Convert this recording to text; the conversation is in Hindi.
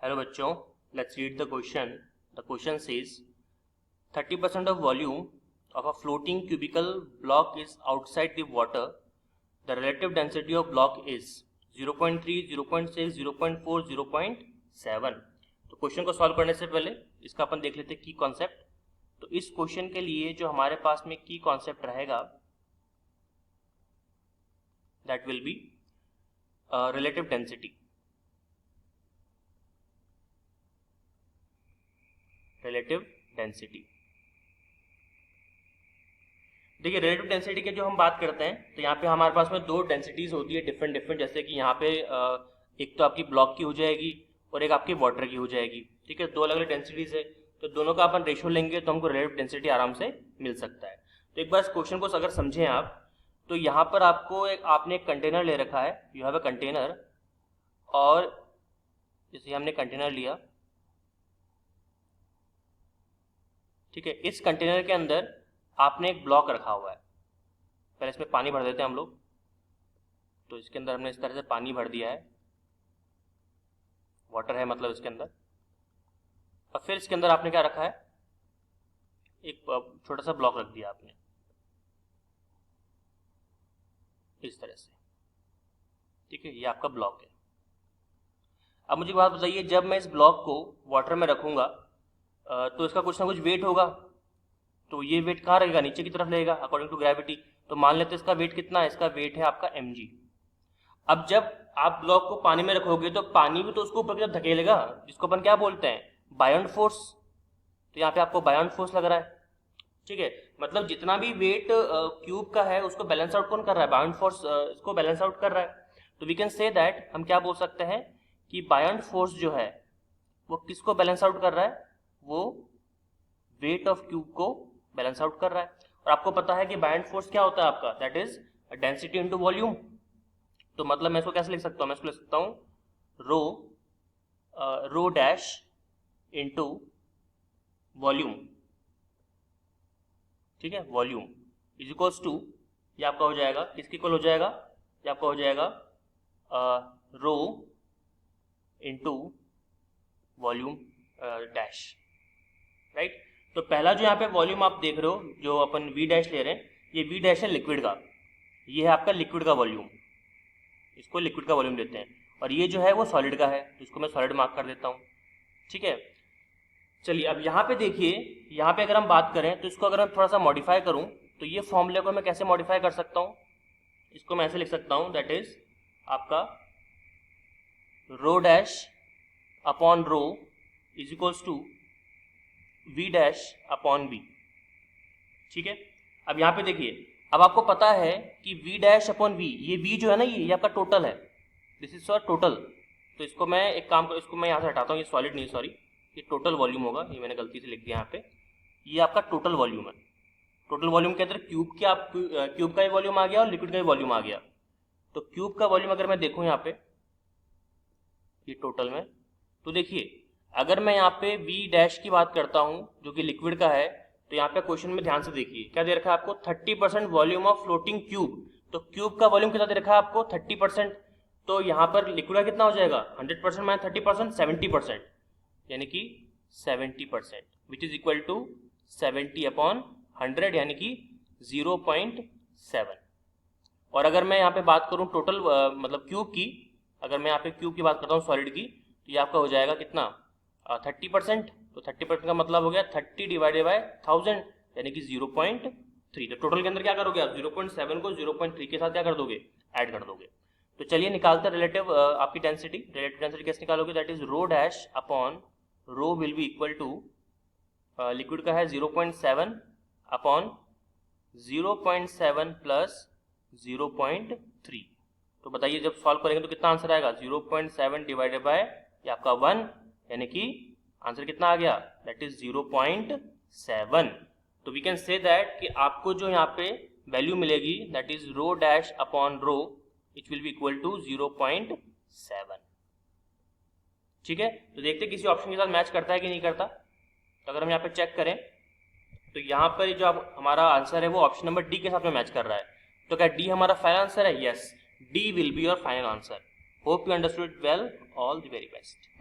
हेलो बच्चों, let's read the question. The question says 30% of volume of a floating cubical block is outside the water. The relative density of block is 0.3, 0.6, 0.4, 0.7. तो क्वेश्चन को सॉल्व करने से पहले इसका अपन देख लेते हैं की कॉन्सेप्ट. तो इस क्वेश्चन के लिए जो हमारे पास में की कॉन्सेप्ट रहेगा that will be relative density. Relative density देखिए, रिलेटिव डेंसिटी के जो हम बात करते हैं तो यहाँ पे हमारे पास में दो डेंसिटीज होती है डिफरेंट. जैसे कि यहाँ पे एक तो आपकी ब्लॉक की हो जाएगी और एक आपकी वाटर की हो जाएगी. ठीक है, दो अलग अलग डेंसिटीज है, तो दोनों का अपन रेशियो लेंगे तो हमको रिलेटिव डेंसिटी आराम से मिल सकता है. तो एक बार इस क्वेश्चन को अगर समझें आप, तो यहाँ पर आपने एक कंटेनर ले रखा है. यू हैव अ कंटेनर, और जैसे हमने कंटेनर लिया, ठीक है, इस कंटेनर के अंदर आपने एक ब्लॉक रखा हुआ है. पहले इसमें पानी भर देते हैं हम लोग. तो इसके अंदर हमने इस तरह से पानी भर दिया है, वाटर है मतलब इसके अंदर. और फिर इसके अंदर आपने क्या रखा है, एक छोटा सा ब्लॉक रख दिया आपने इस तरह से. ठीक है, ये आपका ब्लॉक है. अब मुझे बात बताइए, जब मैं इस ब्लॉक को वाटर में रखूंगा तो इसका कुछ ना कुछ वेट होगा. तो ये वेट कहाँ रहेगा, नीचे की तरफ रहेगा अकॉर्डिंग टू ग्रेविटी. तो मान लेते हैं इसका वेट कितना है, इसका वेट है आपका mg. अब जब आप ब्लॉक को पानी में रखोगे तो पानी भी तो उसको ऊपर की तरफ धकेलेगा, जिसको अपन क्या बोलते हैं, बायोंट फोर्स. तो यहाँ पे आपको बायोंट फोर्स लग रहा है. ठीक है, मतलब जितना भी वेट क्यूब का है उसको बैलेंस आउट कौन कर रहा है, बायोंट फोर्स इसको बैलेंस आउट कर रहा है. तो वी कैन से दैट, हम क्या बोल सकते हैं कि बायोंट फोर्स जो है वो किसको बैलेंस आउट कर रहा है, वो वेट ऑफ क्यूब को बैलेंस आउट कर रहा है. और आपको पता है कि बायोंट फोर्स क्या होता है आपका, that is density into volume. तो मतलब मैं इसको कैसे लिख सकता हूं, मैं इसको लिख सकता हूं रो डैश इनटू वॉल्यूम. ठीक है, वॉल्यूम इज इक्वल्स टू, ये आपका हो जाएगा, किसके इक्वल हो जाएगा, ये आपका हो जाएगा रो इनटू वॉल्यूम डैश. राइट. तो पहला जो यहाँ पे वॉल्यूम आप देख रहे हो, जो अपन वी डैश ले रहे हैं, ये वी डैश है लिक्विड का. ये है आपका लिक्विड का वॉल्यूम, इसको लिक्विड का वॉल्यूम देते हैं. और ये जो है वो सॉलिड का है, इसको मैं सॉलिड मार्क कर देता हूँ. ठीक है, चलिए अब यहाँ पे देखिए, यहाँ पे अगर हम बात करें तो इसको अगर मैं थोड़ा सा मॉडिफाई करूँ तो ये फॉर्मूले को मैं कैसे मॉडिफाई कर सकता हूँ, इसको मैं ऐसे लिख सकता हूँ, दैट इज आपका rho dash upon rho is equals to v dash upon v. ठीक है, अब यहाँ पे देखिए, अब आपको पता है कि v डैश अपॉन v, ये v जो है ना, ये आपका टोटल है, दिस इज टोटल. तो इसको मैं एक काम कर, इसको मैं यहाँ से हटाता हूँ, ये सॉलिड नहीं, सॉरी, ये टोटल वॉल्यूम होगा, ये मैंने गलती से लिख दिया यहाँ पे. ये आपका टोटल वॉल्यूम है. टोटल वॉल्यूम के अंदर क्यूब का ही वॉल्यूम आ गया और लिक्विड का ही वॉल्यूम आ गया. तो क्यूब का वॉल्यूम अगर मैं देखूँ यहाँ पे, ये टोटल में, तो देखिए अगर मैं यहाँ पे v डैश की बात करता हूँ जो कि लिक्विड का है, तो यहाँ पे क्वेश्चन में ध्यान से देखिए क्या दे रखा है आपको, 30% वॉल्यूम ऑफ फ्लोटिंग क्यूब. तो क्यूब का वॉल्यूम कितना दे रखा है आपको, 30%. तो यहाँ पर लिक्विड का कितना हो जाएगा, 100% माइनस 30%, 70%, यानी कि 70%, which is equal to 70 upon 100, यानी कि 0.7. और अगर मैं यहाँ पे बात करूँ टोटल मतलब क्यूब की, अगर मैं यहाँ पे क्यूब की बात करता हूँ सॉलिड की, तो ये आपका हो जाएगा कितना, 30%. तो 30% का मतलब हो गया 30 डिवाइडेड बाय 1000, यानी कि 0.3. तो टोटल के अंदर क्या करोगे आप, 0.7 को 0.3 के साथ क्या कर दोगे, ऐड कर दोगे. तो चलिए निकालते हैं रिलेटिव आपकी डेंसिटी. रिलेटिव डेंसिटी कैसे निकालोगे, that is rho dash upon rho will be equal to, liquid का है 0.7 अपॉन 0.7 प्लस 0.3. तो बताइए जब सॉल्व करेंगे तो कितना आंसर आएगा, 0.7 डिवाइडेड बाय ये आपका 1, यानी कि आंसर कितना आ गया, दैट इज 0.7. तो वी कैन से दैट कि आपको जो यहाँ पे वैल्यू मिलेगी, that is rho dash upon rho, it will be equal to 0.7. ठीक है, तो देखते किसी ऑप्शन के साथ मैच करता है कि नहीं करता. तो अगर हम यहाँ पे चेक करें तो यहाँ पर जो हमारा आंसर है वो ऑप्शन नंबर डी के साथ में मैच कर रहा है. तो क्या डी हमारा फाइनल आंसर है, yes, D will be your final answer. Hope you understood well. All the very best.